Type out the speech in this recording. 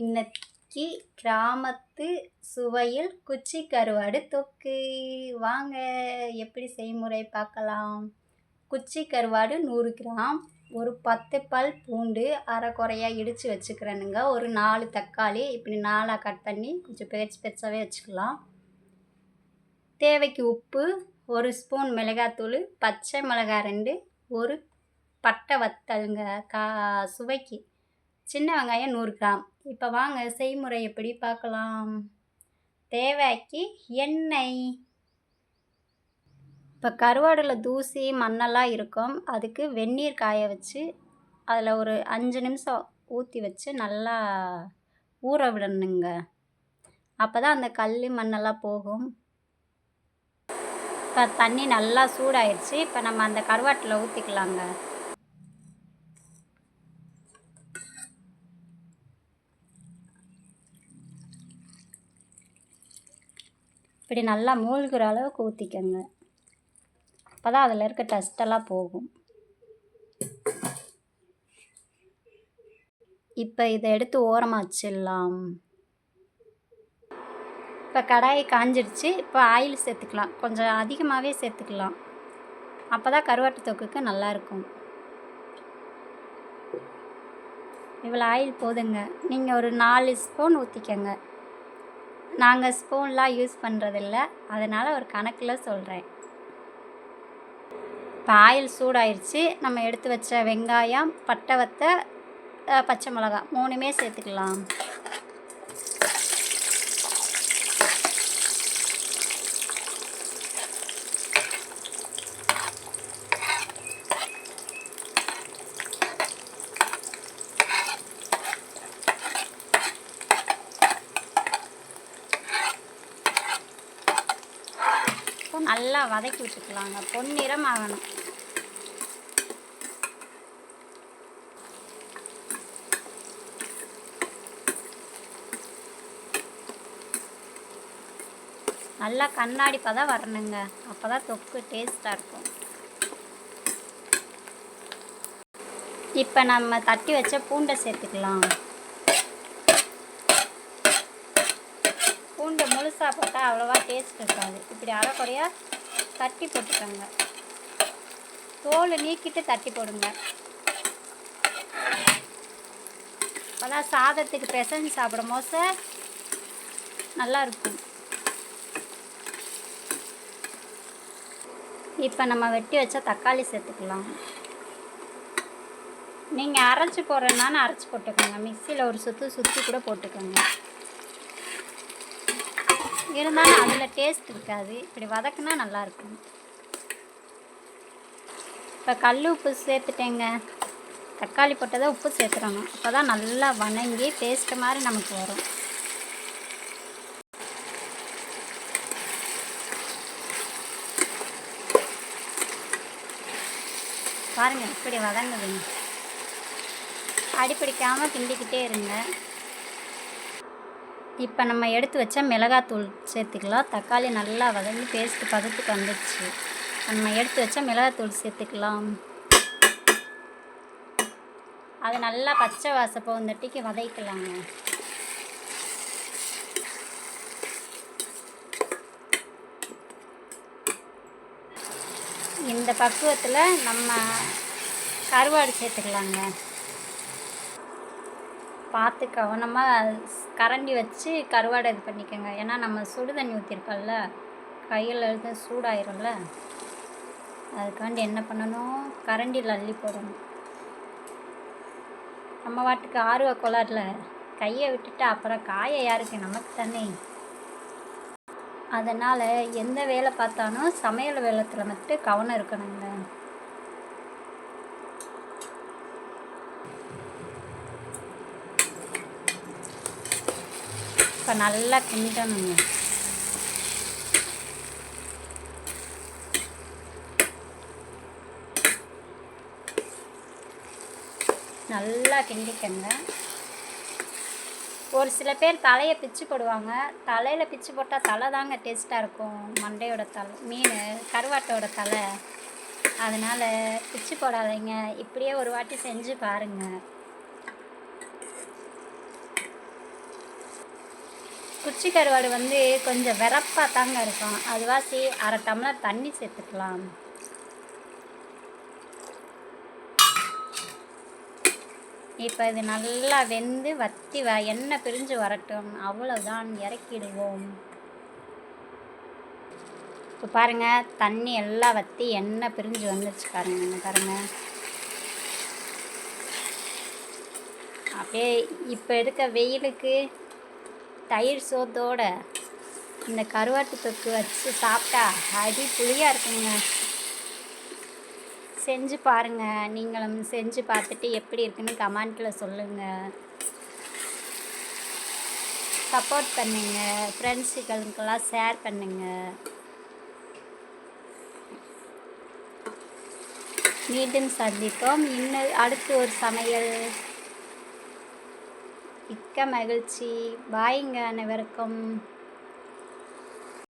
இன்னைக்கு கிராமத்து சுவையில் குச்சி கருவாடு தொக்கு. வாங்க எப்படி செய்முறை பார்க்கலாம். குச்சி கருவாடு 100 கிராம், ஒரு 10 பல் பூண்டு அரைக்குறையா இடித்து வச்சுக்கிறேனுங்க. ஒரு 4 தக்காளி இப்படி 4ஆக கட் பண்ணி கொஞ்சம் பெருசாகவே வச்சுக்கலாம். தேவைக்கு உப்பு, 1 ஸ்பூன் மிளகாத்தூள், பச்சை மிளகாய் 2, ஒரு பட்டை வத்தலுங்க சுவைக்கு. சின்ன வெங்காயம் 100 கிராம். இப்போ வாங்க செய்முறை எப்படி பார்க்கலாம். தேவைக்கு எண்ணெய். இப்போ கருவாடில் தூசி மண்ணெல்லாம் இருக்கும், அதுக்கு வெந்நீர் காய வச்சு அதில் ஒரு 5 நிமிஷம் ஊற்றி வச்சு நல்லா ஊற விடணுங்க. அப்போ தான் அந்த கல் மண்ணெல்லாம் போகும். இப்போ தண்ணி நல்லா சூடாயிடுச்சு. இப்போ நம்ம அந்த கருவாட்டில் ஊற்றிக்கலாங்க. இப்படி நல்லா மூழ்கிற அளவுக்கு ஊற்றிக்கங்க. அப்போ தான் அதில் இருக்க டஸ்ட்டெல்லாம் போகும். இப்போ இதை எடுத்து ஓரமாக வச்சிடலாம். இப்போ கடாயை காஞ்சிடுச்சு. இப்போ ஆயில் சேர்த்துக்கலாம். கொஞ்சம் அதிகமாகவே சேர்த்துக்கலாம். அப்போ தான் கருவாட்டு தொக்குக்கு நல்லாயிருக்கும். இவ்வளோ ஆயில் போதுங்க. நீங்கள் ஒரு 4 ஸ்பூன் ஊற்றிக்கங்க. நாங்கள் ஸ்பூன்லாம் யூஸ் பண்ணுறதில்ல, அதனால் ஒரு கணக்கில் சொல்கிறேன். இப்போ ஆயில் சூடாயிருச்சு. நம்ம எடுத்து வச்ச வெங்காயம், பட்டை வத்தை, பச்சை மிளகாய் 3மே சேர்த்துக்கலாம். நல்லா வதக்கி விட்டுக்கலாங்க. பொன்னிறம் ஆகணும். நல்லா கண்ணாடி பதம் வரணுங்க. அப்போ தான் தொக்கு டேஸ்ட்டாக இருக்கும். இப்போ நம்ம தட்டி வச்ச பூண்டை சேர்த்துக்கலாம். பூண்டை முழுசாக போட்டால் அவ்வளோவா டேஸ்ட் இருக்காது. இப்படி அரைக்குறையாக தட்டி போட்டுக்கோங்க. தோல் நீக்கிட்டு தட்டி போடுங்க. அப்போதான் சாதத்துக்கு பிசைஞ்சு சாப்பிடும் போது நல்லாயிருக்கும். இப்போ நம்ம வெட்டி வச்ச தக்காளி சேர்த்துக்கலாம். நீங்கள் அரைச்சி போடுறதுனால அரைச்சி போட்டுக்கோங்க. மிக்சியில் ஒரு சுற்றி கூட போட்டுக்கோங்க. இருந்தாலும் அதில் டேஸ்ட் இருக்காது. இப்படி வதக்குனா நல்லாயிருக்கும். இப்போ கல் உப்பு சேர்த்துட்டேங்க. தக்காளி போட்டதை உப்பு சேர்த்துடணும். அப்போ தான் நல்லா வணங்கி டேஸ்ட்டு மாதிரி நமக்கு வரும். பாருங்கள் இப்படி வதங்குதுங்க. அடிப்பிடிக்காமல் கிண்டிக்கிட்டே இருங்க. இப்போ நம்ம எடுத்து வச்ச மிளகாத்தூள் சேர்த்துக்கலாம். தக்காளி நல்லா வதங்கி பேஸ்ட்டு பதத்துக்கு வந்துடுச்சு. நம்ம எடுத்து வச்ச மிளகாத்தூள் சேர்த்துக்கலாம். அது நல்லா பச்சை வாசம் போகுந்தட்டிக்கு வதக்கலாங்க. இந்த பக்குவத்தில் நம்ம கருவாடு சேர்த்துக்கலாங்க. பார்த்து கவனமாக கரண்டி வச்சு கருவாடை இது பண்ணிக்கோங்க. ஏன்னா நம்ம சுடு தண்ணி ஊற்றிருக்கோம்ல, கையில் எடுத்து சூடாயிரும்ல, அதுக்காண்டி என்ன பண்ணணும், கரண்டியில் அள்ளி போடணும். நம்ம வாட்டுக்கு ஆர்வ கோளாறில் கையை விட்டுட்டு அப்புறம் காய யாருக்கு, நமக்கு தானே. அதனால் எந்த வேலை பார்த்தாலும் சமையல் வேலைத்தில் மட்டும் கவனம் இருக்கணுங்க. இப்போ நல்லா கிண்டணுங்க. நல்லா கிண்டிக்கங்க. ஒரு சில பேர் தலையை பிச்சு போடுவாங்க. தலையில் பிச்சு போட்டால் தலை தாங்க டேஸ்ட்டாக இருக்கும். மண்டையோட தலை, மீன் கருவாட்டோட தலை. அதனால் பிச்சு போடாதீங்க. இப்படியே ஒரு வாட்டி செஞ்சு பாருங்கள். குச்சி கருவாடு வந்து கொஞ்சம் வெறப்பாக தாங்க இருக்கும். அதுவாசி அரை டம்ளர் தண்ணி சேர்த்துக்கலாம். இப்போ இது நல்லா வெந்து வற்றி எண்ணெய் பிரிஞ்சு வரட்டும். அவ்வளோதான், இறக்கிடுவோம். இப்போ பாருங்கள், தண்ணி எல்லாம் வற்றி எண்ணெய் பிரிஞ்சு வந்துருச்சு பாருங்கள். அப்படியே இப்போ இருக்க வெயிலுக்கு தயிர் சோத்தோட இந்த கருவாட்டு தொக்கு வச்சு சாப்பிட்டா அடிப்புளியாக இருக்குங்க. செஞ்சு பாருங்கள். நீங்களும் செஞ்சு பார்த்துட்டு எப்படி இருக்குன்னு கமெண்ட்டில் சொல்லுங்கள். சப்போர்ட் பண்ணுங்கள். ஃப்ரெண்ட்ஸுகளுக்கெல்லாம் ஷேர் பண்ணுங்கள். மீண்டும் சந்திப்போம் இன்னும் அடுத்து ஒரு சமையல். மிக்க மகிழ்ச்சி. பாய்ங்க அனைவருக்கும்.